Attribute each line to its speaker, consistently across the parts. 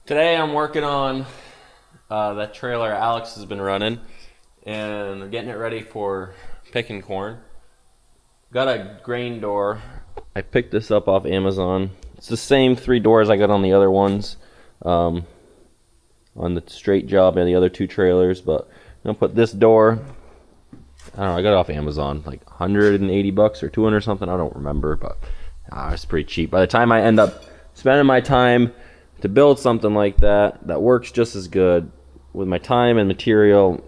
Speaker 1: Today I'm working on that trailer Alex has been running, and I'm getting it ready for picking corn. Got a grain door. I picked this up off Amazon. It's the same 3 doors I got on the other ones, on the straight job and the other 2 trailers. But I'm gonna put this door. I don't know. I got it off Amazon, like $180 or 200 something. I don't remember, but it's pretty cheap. By the time I end up spending my time to build something like that works just as good with my time and material,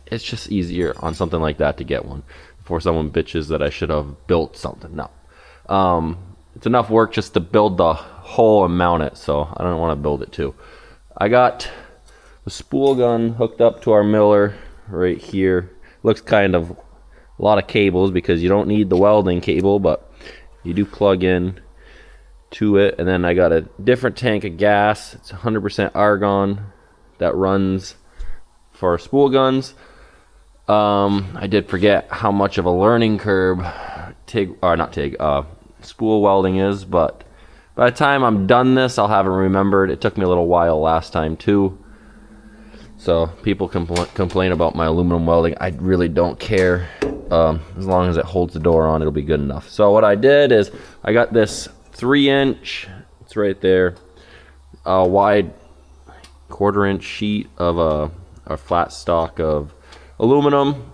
Speaker 1: it's just easier on something like that to get one before someone bitches that I should have built something. No, it's enough work just to build the hole and mount it, so I don't want to build it too. I got the spool gun hooked up to our miller right here. Looks kind of a lot of cables because you don't need the welding cable, but you do plug in to it. And then I got a different tank of gas. It's 100% argon that runs for spool guns. I did forget how much of a learning curve spool welding is, but by the time I'm done this, I'll have it remembered. It took me a little while last time too. So people complain about my aluminum welding. I really don't care. As long as it holds the door on, it'll be good enough. So what I did is I got this 3-inch, it's right there, a wide 1/4-inch sheet of a flat stock of aluminum,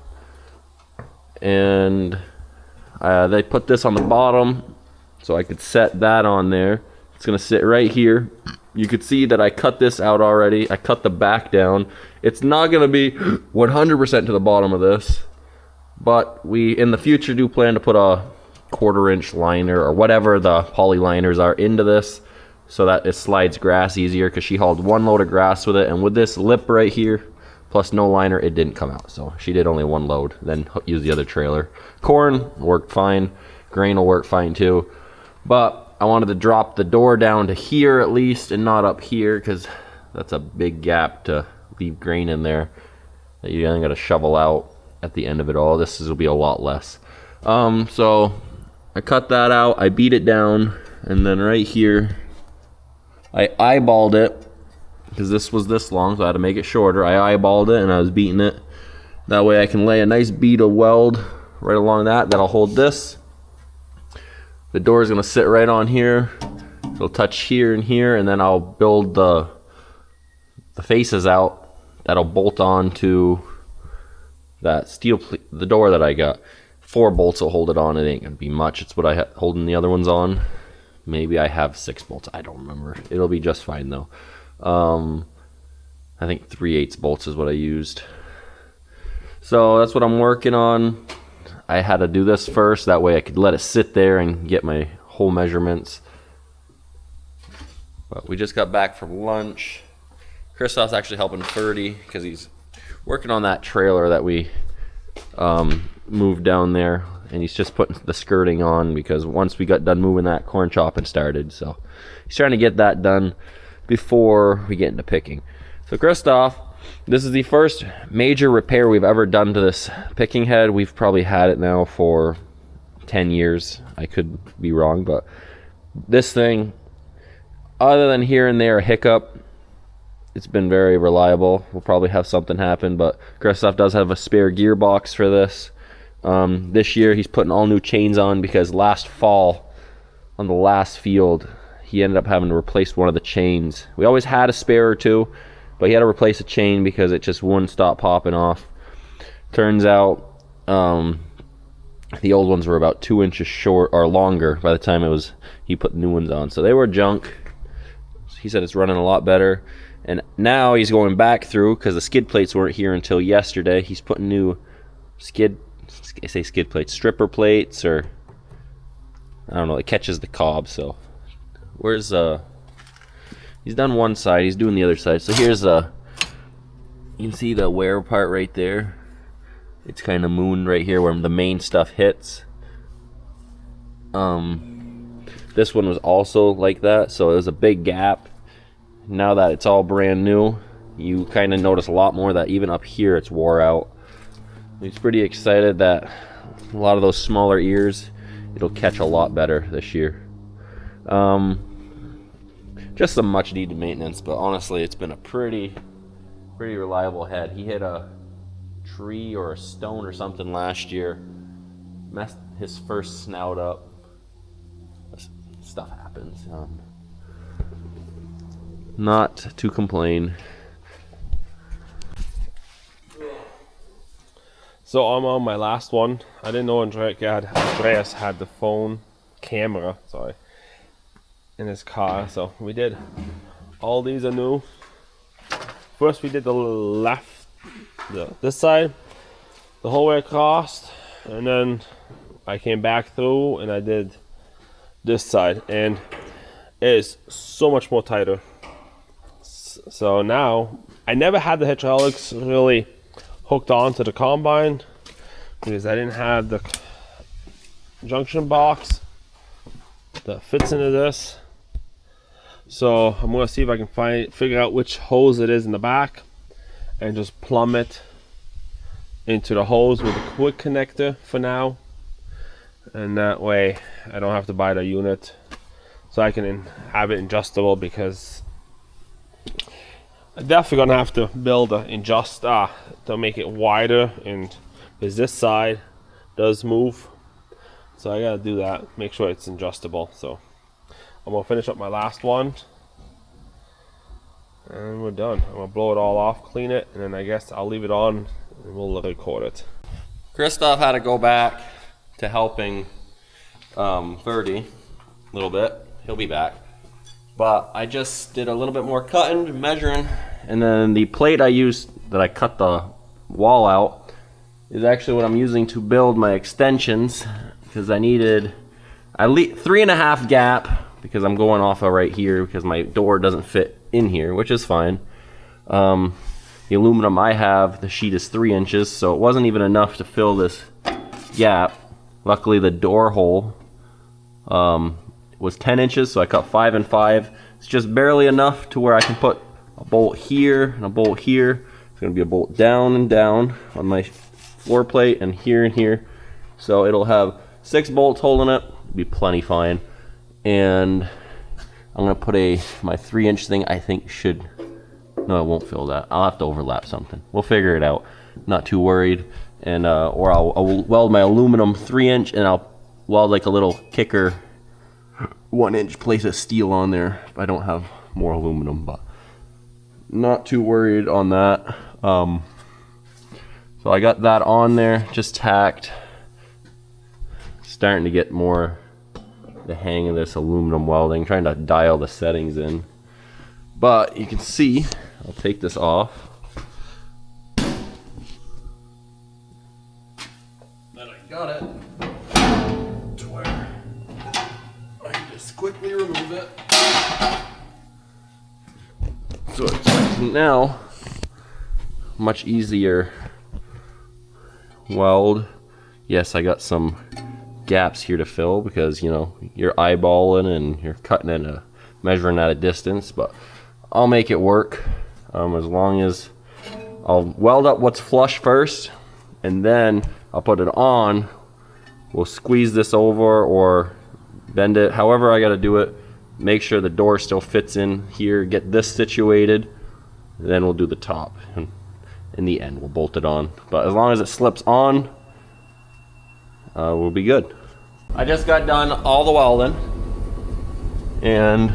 Speaker 1: and they put this on the bottom so I could set that on there. It's gonna sit right here. You could see that I cut this out already. I cut the back down. It's not gonna be 100% to the bottom of this, but we in the future do plan to put a 1/4-inch liner or whatever the poly liners are into this so that it slides grass easier, because she hauled 1 load of grass with it, and with this lip right here plus no liner, it didn't come out. So she did only 1 load, then use the other trailer. Corn worked fine, grain will work fine too, but I wanted to drop the door down to here at least and not up here, because that's a big gap to leave grain in there that you then got to shovel out at the end of it all. This will be a lot less. So I cut that out, I beat it down, and then right here I eyeballed it, because this was this long, so I had to make it shorter. I eyeballed it and I was beating it. That way I can lay a nice bead of weld right along that'll hold this. The door is going to sit right on here. It'll touch here and here, and then I'll build the faces out that'll bolt on to that the door that I got. 4 bolts will hold it on. It ain't gonna be much. It's what I holding the other ones on. Maybe I have 6 bolts. I don't remember. It'll be just fine though. I think 3/8 bolts is what I used. So that's what I'm working on. I had to do this first. That way I could let it sit there and get my whole measurements. But we just got back from lunch. Christoph's actually helping Ferdy because he's working on that trailer that we moved down there, and he's just putting the skirting on because once we got done moving, that corn chopping started. So he's trying to get that done before we get into picking. So Christoph, this is the first major repair we've ever done to this picking head. We've probably had it now for 10 years. I could be wrong, but this thing, other than here and there a hiccup, it's been very reliable. We'll probably have something happen, but Christoph does have a spare gearbox for this. This year he's putting all new chains on because last fall on the last field he ended up having to replace one of the chains. We always had a spare or 2, but he had to replace a chain because it just wouldn't stop popping off. Turns out the old ones were about 2 inches short or longer by the time he put new ones on, so they were junk. He said it's running a lot better. And now he's going back through, because the skid plates weren't here until yesterday. He's putting new skid plates, stripper plates, or I don't know, it catches the cob. So where's he's done one side, he's doing the other side. So here's you can see the wear part right there. It's kind of mooned right here where the main stuff hits. This one was also like that, so it was a big gap. Now that it's all brand new, you kind of notice a lot more that even up here it's wore out. He's pretty excited that a lot of those smaller ears, it'll catch a lot better this year. just some much needed maintenance, but honestly it's been a pretty reliable head. He hit a tree or a stone or something last year, messed his first snout up. Stuff happens. Not to complain.
Speaker 2: So I'm on my last one. I didn't know Andreas had the phone camera, in his car. So we did. All these are new. First we did the left, this side, the whole way across, and then I came back through and I did this side, and it is so much more tighter. So now I never had the hydraulics really hooked onto the combine because I didn't have the junction box that fits into this. So I'm gonna see if I can figure out which hose it is in the back and just plumb it into the hose with a quick connector for now, and that way I don't have to buy the unit, so I can have it adjustable, because I'm definitely gonna have to build to make it wider, and because this side does move, so I gotta do that, make sure it's adjustable. So I'm gonna finish up my last one and we're done. I'm gonna blow it all off, clean it, and then I guess I'll leave it on and we'll record it.
Speaker 1: Christoph had to go back to helping Verdi a little bit. He'll be back. But I just did a little bit more cutting, measuring, and then the plate I used that I cut the wall out is actually what I'm using to build my extensions, because I needed at least 3.5 gap, because I'm going off of right here because my door doesn't fit in here, which is fine. The aluminum I have, the sheet is 3 inches, so it wasn't even enough to fill this gap. Luckily the door hole was 10 inches, so I cut 5 and 5. It's just barely enough to where I can put a bolt here and a bolt here. It's going to be a bolt down and down on my floor plate, and here. So it'll have 6 bolts holding it. It'll be plenty fine. And I'm going to put my 3-inch thing, I think should, no, it won't fill that. I'll have to overlap something. We'll figure it out. Not too worried. And or I'll weld my aluminum 3-inch, and I'll weld like a little kicker 1-inch plate of steel on there if I don't have more aluminum, but not too worried on that. So I got that on there, just tacked. Starting to get more the hang of this aluminum welding, trying to dial the settings in. But you can see, I'll take this off. Then I got it to where I can just quickly remove it. So it's now much easier weld. Yes, I got some gaps here to fill because, you know, you're eyeballing and you're cutting at measuring at a distance, but I'll make it work as long as I'll weld up what's flush first, and then I'll put it on. We'll squeeze this over or bend it, however I got to do it. Make sure the door still fits in here, get this situated, then we'll do the top, and in the end we'll bolt it on. But as long as it slips on, we'll be good. I just got done all the welding, and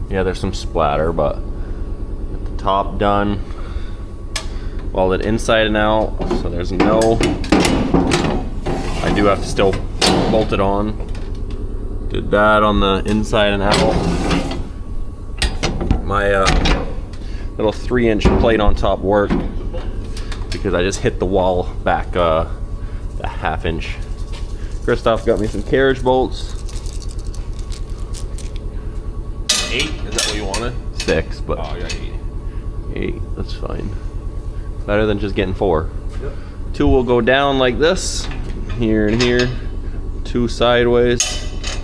Speaker 1: yeah, there's some splatter, but at the top done, welded inside and out, so there's no, I do have to still bolt it on. Did that on the inside and out. My little 3-inch plate on top worked because I just hit the wall back a 1/2 inch. Christoph got me some carriage bolts.
Speaker 2: 8? Is that what you wanted?
Speaker 1: 6, but
Speaker 2: oh, yeah, 8.
Speaker 1: 8, that's fine. Better than just getting 4.
Speaker 2: Yep.
Speaker 1: 2 will go down like this, here and here. 2 sideways.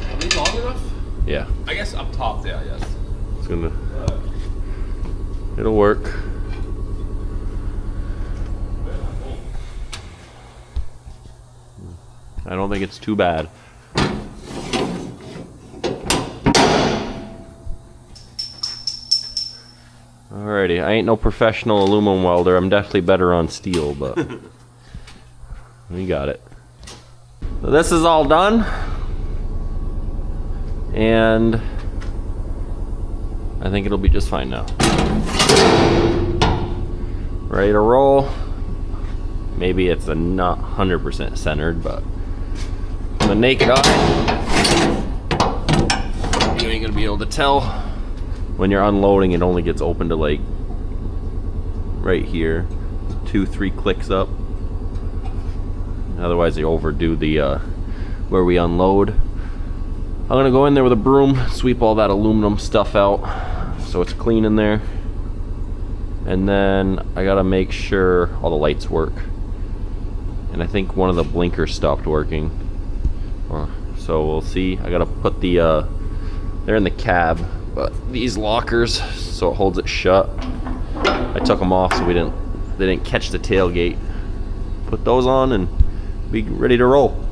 Speaker 2: Are these long enough?
Speaker 1: Yeah.
Speaker 2: I guess up top there, yes.
Speaker 1: It's gonna, it'll work. I don't think it's too bad. Alrighty, I ain't no professional aluminum welder. I'm definitely better on steel, but we got it. So this is all done, and I think it'll be just fine now. Ready to roll. Maybe it's not 100% centered, but from the naked eye, you ain't gonna be able to tell. When you're unloading, it only gets open to like right here, 2-3 clicks up. Otherwise, they overdo the where we unload. I'm gonna go in there with a broom, sweep all that aluminum stuff out so it's clean in there. And then I gotta make sure all the lights work. And I think one of the blinkers stopped working. So we'll see. I gotta put the, they're in the cab, but these lockers, so it holds it shut. I took them off so they didn't catch the tailgate. Put those on and be ready to roll.